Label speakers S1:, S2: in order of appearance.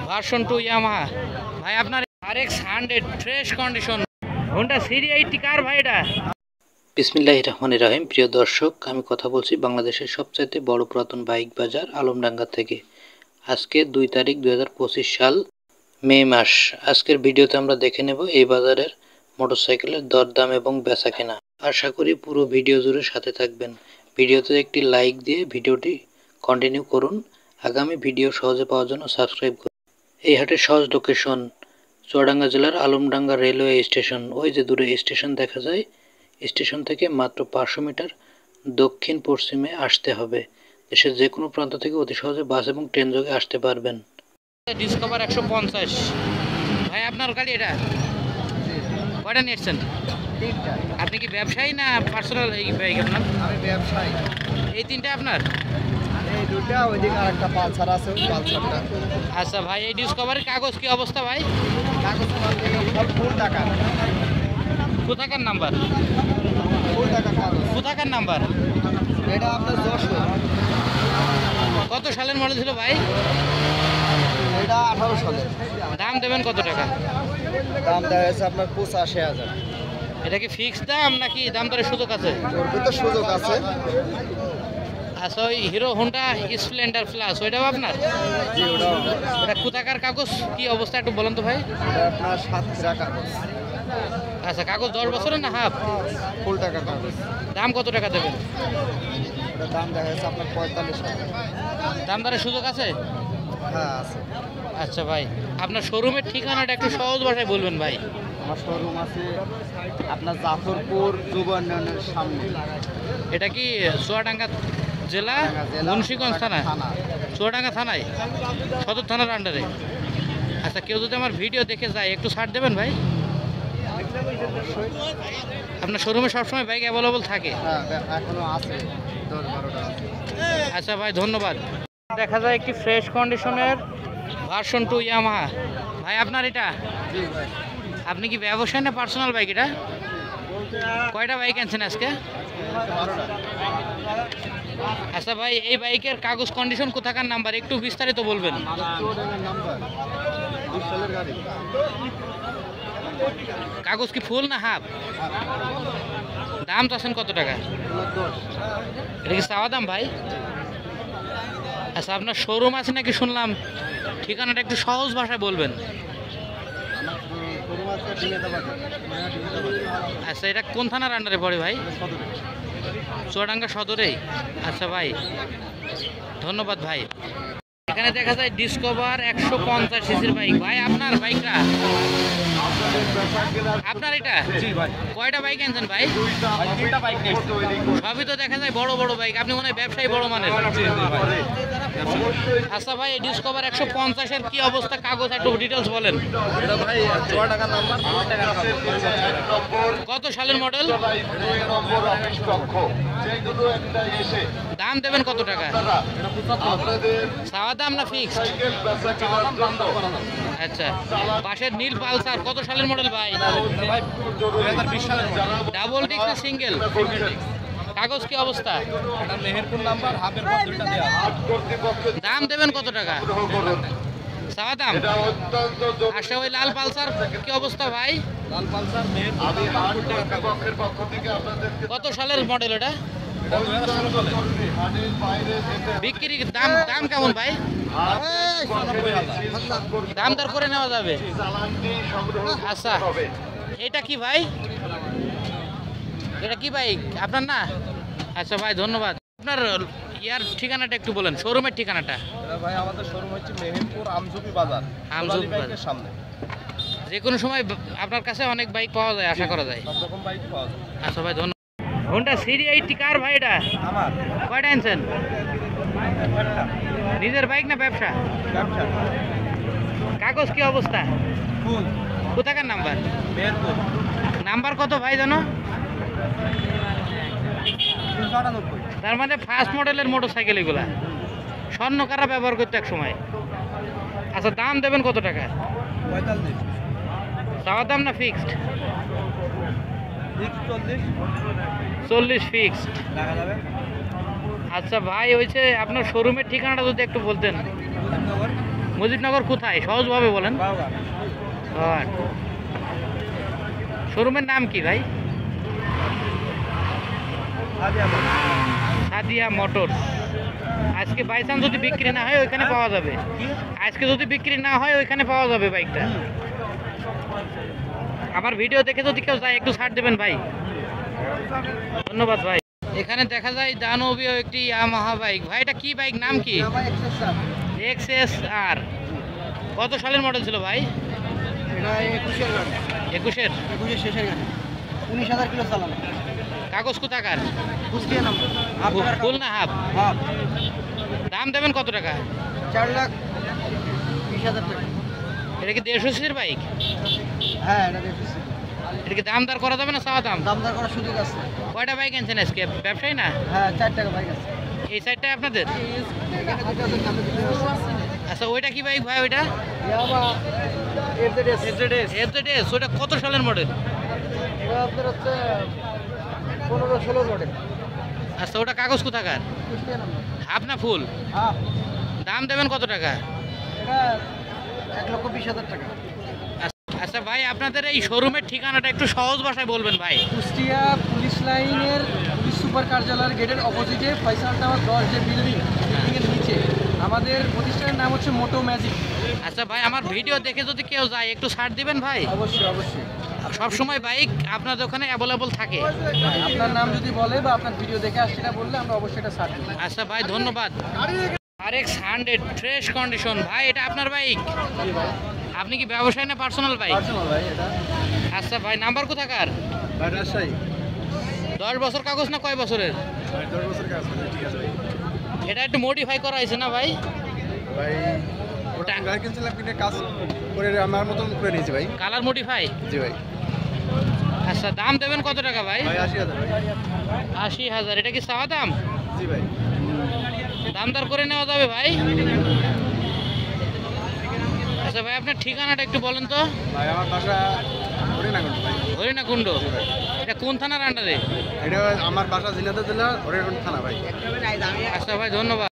S1: Version 2 Yamaha ভাই আপনার RX 100 fresh condition Honda সিরি 80 কার ভাই এটা।
S2: বিসমিল্লাহির রহমানির রহিম। প্রিয় দর্শক, আমি কথা বলছি বাংলাদেশের সবচাইতে বড় পুরাতন বাইক বাজার আলমডাঙ্গা থেকে। আজকে 2 তারিখ 2025 সাল মে মাস। আজকের ভিডিওতে আমরা দেখে নেব এই বাজারের মোটরসাইকেলের দরদাম এবং বেচাকেনা। আশা করি পুরো ভিডিও জুড়ে সাথে থাকবেন। ভিডিওতে একটি লাইক দিয়ে ভিডিওটি কন্টিনিউ করুন। আগামী ভিডিও সহজে পাওয়ার জন্য সাবস্ক্রাইব করুন। এই হাটের সহজ লোকেশন চুয়াডাঙ্গা জেলার আলমডাঙ্গা রেলওয়ে স্টেশন। ওই যে দূরে স্টেশন দেখা যায়, স্টেশন থেকে মাত্র 500 মিটার দক্ষিণ পশ্চিমে আসতে হবে। দেশের যে কোনো প্রান্ত থেকে অতি সহজে বাস এবং ট্রেন যোগে আসতে পারবেন।
S1: ডিসকভার 150 ভাই আপনার গাড়ি এটা কয়টা নিয়েছেন? আপনি কি ব্যবসায়ী না পার্সোনাল এই বাইক আপনার?
S3: আমি ব্যবসায়ী।
S1: এই তিনটা আপনার?
S3: এই দুটা, ওইদিকে আরেকটা পালসার আছে, ওই পালসারটা।
S1: আচ্ছা ভাই, এই ডিসকভারের কাগজ কি অবস্থা ভাই?
S3: কাগজ সব ফুল টাকা,
S1: কোথাকার নাম্বার?
S3: ফুল টাকা কাগজ।
S1: কোথাকার নাম্বার?
S3: এটা আপনার 10।
S1: কত সালের মডেল ছিল ভাই?
S3: এটা 18 সালের।
S1: দাম দেবেন কত টাকা?
S3: দাম দেওয়া হয়েছে আপনার 85,000।
S1: এটা কি ফিক্সড দাম নাকি দাম দরের সুযোগ আছে?
S3: ওর ভিতর সুযোগ আছে।
S1: আচ্ছা, ওই হিরো হোন্ডা স্প্লেন্ডার প্লাস ওইটাও আপনার?
S3: জি, ওটাও।
S1: ওটা কোথাকার কাগজ কি অবস্থা একটু বলুন তো ভাই।
S3: এটা আপনার 7 কাগজ।
S1: আচ্ছা, কাগজ 10 বছরের না হাফ?
S3: ফুল টাকা কাগজ।
S1: দাম কত টাকা দেবেন?
S3: এটা দাম দেখা যাচ্ছে আপনার 45,000।
S1: দাম দরের সুযোগ আছে?
S3: হ্যাঁ, আছে।
S1: আচ্ছা ভাই, আপনার শোরুমের ঠিকানাটা একটু সহজ ভাষায় বলবেন ভাই।
S3: আমার শোরুম আছে আপনার জাফরপুর যুবউন্নয়নের সামনে।
S1: এটা কি চুয়াডাঙ্গা জেলা
S3: জেলা,
S1: মুন্সিগঞ্জ থানা?
S3: থানা।
S1: চুয়াডাঙ্গা থানায়, সদর থানার আন্ডারে। আচ্ছা, কেউ যদি আমার ভিডিও দেখে যায় একটু ছাড় দেবেন ভাই? আপনার শোরুমে সবসময় বাইক অ্যাভেলেবল থাকে?
S3: হ্যাঁ, এখনো আছে, 10-12টা আছে।
S1: আচ্ছা ভাই, ধন্যবাদ। দেখা যায় একটি ফ্রেশ কন্ডিশনের ভার্সন 2 ইয়ামাহা ভাই আপনার এটা?
S3: জি ভাই।
S1: আপনি কি ব্যবসায় না পার্সোনাল বাইক এটা? কয়টা বাইক আনছেন আজকে?
S3: 12টা।
S1: আচ্ছা ভাই, এই বাইকের কাগজ কন্ডিশন কোথাকার নাম্বার একটু বিস্তারিত বলবেন?
S3: নাম্বার 20 সালের গাড়ি।
S1: কাগজ কি ফুল না হাফ? দাম চাচ্ছেন কত টাকা?
S3: 10।
S1: এটা কি চাওয়া দাম ভাই? আচ্ছা, আপনার শোরুম আছে নাকি শুনলাম, ঠিকানাটা একটু সহজ ভাষায় বলবেন?
S3: শোরুম আছে ডিমেদাবাদ।
S1: আচ্ছা, এটা কোন থানার আন্ডারে পড়ে ভাই? চুয়াডাঙ্গা সদরেই? আচ্ছা ভাই, ধন্যবাদ ভাই। এখানে দেখা যায় ডিসকভার 150 সিসির বাইক ভাই আপনার বাইকটা? আপনার এটা?
S3: জি ভাই।
S1: কয়টা বাইক আনছেন ভাই?
S3: দুইটা বাইক নিয়েছি।
S1: সবই তো দেখা যায় বড় বড় বাইক, আপনি মনে হয় ব্যবসায়ী বড় মানের। আচ্ছা ভাই, এই ডিসকভার 150-এর কি অবস্থা, কাগজ একটু ডিটেলস বলেন।
S3: এটা ভাই 6 টাকা নাম্বার, 2 টাকা
S1: কত সালের মডেল? দাম দেবেন কত টাকা? চাওয়া দাম না ফিক্সড? আচ্ছা, পাশের নীল পালসার কত সালের মডেল ভাই?
S3: 2020 সালের।
S1: ডাবল ডিস্ক না সিঙ্গেল? কাগজ কি অবস্থা?
S3: এটা মেহেরপুর নাম্বার, হাফের পর দুইটা দেয়া।
S1: দাম দেবেন কত টাকা? চাওয়া দাম? আচ্ছা, ওই লাল পালসার কি অবস্থা ভাই?
S3: লাল পালসার মেহেরপুর
S1: কত সালের মডেল এটা?
S3: 2016 সালে।
S1: বিক্রি দাম দাম কেমন ভাই? দাম দর করে নেওয়া যাবে? আচ্ছা, এটা কি ভাই? এটা কি বাইক আপনার না? আচ্ছা ভাই, ধন্যবাদ। আপনার ইয়ার ঠিকানাটা একটু বলেন, শোরুমের ঠিকানাটা।
S3: ভাই আমাদের শোরুম হচ্ছে মেহেরপুর আমজুপি বাজার,
S1: আমজুপি বাজার।
S3: বাইকের সামনে।
S1: যে কোনো সময় আপনার কাছে অনেক বাইক পাওয়া যায় আশা করা যায়?
S3: সব রকম বাইক পাওয়া যায়।
S1: আচ্ছা ভাই, ধন্যবাদ। হোন্ডা সিরি 80 কার ভাই এটা?
S3: আমার
S1: কয়টা আনছেন? নিজের বাইক না ব্যবসা?
S3: ব্যবসা।
S1: কাগজ কি অবস্থা?
S3: ফুল।
S1: কোথাকার নাম্বার?
S3: মেহেরপুর।
S1: নাম্বার কত ভাই জানো?
S3: 398।
S1: তার মানে ফার্স্ট মডেলের মোটরসাইকেল এগুলা, স্বর্ণকারা ব্যবহার করতে এক সময়। আচ্ছা, দাম দেবেন কত টাকা?
S3: 45।
S1: চাওয়া দাম না ফিক্সড? 40 ফিক্সড।
S3: দেখা যাবে।
S1: আচ্ছা ভাই, ওই যে আপনার শোরুমের ঠিকানাটা যদি একটু বলতেন। মুজিবনগর কোথায় সহজভাবে বলেন। শোরুমের নাম কি ভাই? সাদিয়া মোটরস। আজকে বাই চান্স যদি বিক্রি না হয় ওইখানে পাওয়া যাবে। আজকে যদি বিক্রি না হয় ওইখানে পাওয়া যাবে বাইকটা। আমার ভিডিও দেখে যদি কেউ যায় একটু ছাড় দেবেন ভাই। ধন্যবাদ ভাই। এখানে দেখা যায় দানবীয় একটি ইয়ামাহা বাইক। ভাই এটা কি বাইক, নাম কি? XSR। কত সালের মডেল ছিল ভাই?
S3: এটা 21-এর গাড়ি।
S1: 21-এর?
S3: 21-এর শেষের গাড়ি। 19,000 কিলো চালানো।
S1: কাগজ কোথাকার?
S3: কুষ্টিয়া নাম্বার। হাফ টাকার
S1: ফুল না হাফ?
S3: হাফ।
S1: দাম দেবেন কত টাকা?
S3: 4,20,000 টাকা।
S1: এটা কি 150 সিসির বাইক?
S3: হ্যাঁ, এটা দেখতেছি।
S1: এটা কি দাম দর করা যাবে না চাওয়া দাম?
S3: দাম দর করার সুযোগ আছে।
S1: কয়টা বাইক আনছেন আজকে? ব্যবসায়ী না?
S3: হ্যাঁ, 4 টাকা বাইক আছে।
S1: এই সাইডটাই আপনাদের?
S3: এখানে দুটো আছে, সামনে দুটো আছে।
S1: আচ্ছা ওইটা কি বাইক ভাই? ওইটা
S3: ইয়ামা FZS।
S1: FZS। ওইটা কত সালের মডেল?
S3: এটা আপনার হচ্ছে 15-16 মডেল।
S1: আচ্ছা ওটা কাগজ কোথাকার?
S3: কুষ্টিয়া নাম্বার।
S1: হাফ না ফুল?
S3: হাফ।
S1: দাম দেবেন কত টাকা?
S3: এটা 1,20,000 টাকা।
S1: আচ্ছা ভাই আপনাদের এই শোরুমের ঠিকানাটা একটু সহজ ভাষায় বলবেন ভাই।
S3: কুষ্টিয়া পুলিশ লাইনের পুলিশ সুপার কার্যালয়ের গেটের অপোজিটে ফয়সাল টাওয়ার 10 যে বিল্ডিংয়ের নিচে আমাদের প্রতিষ্ঠানের নাম হচ্ছে মোটো ম্যাজিক।
S1: আচ্ছা ভাই আমার ভিডিও দেখে যদি কেউ যায় একটু ছাড় দিবেন ভাই।
S3: অবশ্যই অবশ্যই।
S1: সব সময় বাইক আপনাদের ওখানে অ্যাভেলেবল থাকে?
S3: আপনার নাম যদি বলে বা আপনার ভিডিও দেখে আসছে না বললে আমরা অবশ্যই এটা ছাড় দেব।
S1: আচ্ছা ভাই ধন্যবাদ। RX 100 fresh condition. ভাই এটা আপনার বাইক? আপনি কি ব্যবসায়ী না পার্সোনাল বাইক?
S3: পার্সোনাল ভাই এটা।
S1: আচ্ছা ভাই নাম্বার কোথাকার?
S3: ভাই রাজশাহী।
S1: 10 বছর কাগজ না কয় বছরের?
S3: ভাই 10 বছর কাজ করে, ঠিক আছে ভাই।
S1: এটা একটু মডিফাই করা হয়েছে না ভাই?
S3: ভাই ওটা গাড়ি কিনছিলাম, কিনে কাজ করে আমার মতন করে নিয়েছি ভাই।
S1: Colour modify?
S3: জি ভাই।
S1: আচ্ছা দাম দেবেন কত টাকা ভাই?
S3: ভাই 80,000 ভাই।
S1: 80,000। এটা কি চাওয়া দাম?
S3: জি ভাই।
S1: দাম দর করে নেওয়া যাবে ভাই? আচ্ছা ভাই আপনার ঠিকানাটা একটু বলেন তো।
S3: ভাই আমার বাসা হরিণাকুণ্ড ভাই।
S1: হরিণাকুণ্ড। এটা কোন থানার আন্ডারে?
S3: এটা আমার বাসা ঝিনাইদহ জেলা হরিণাকুণ্ড থানা ভাই।
S1: আচ্ছা ভাই ধন্যবাদ।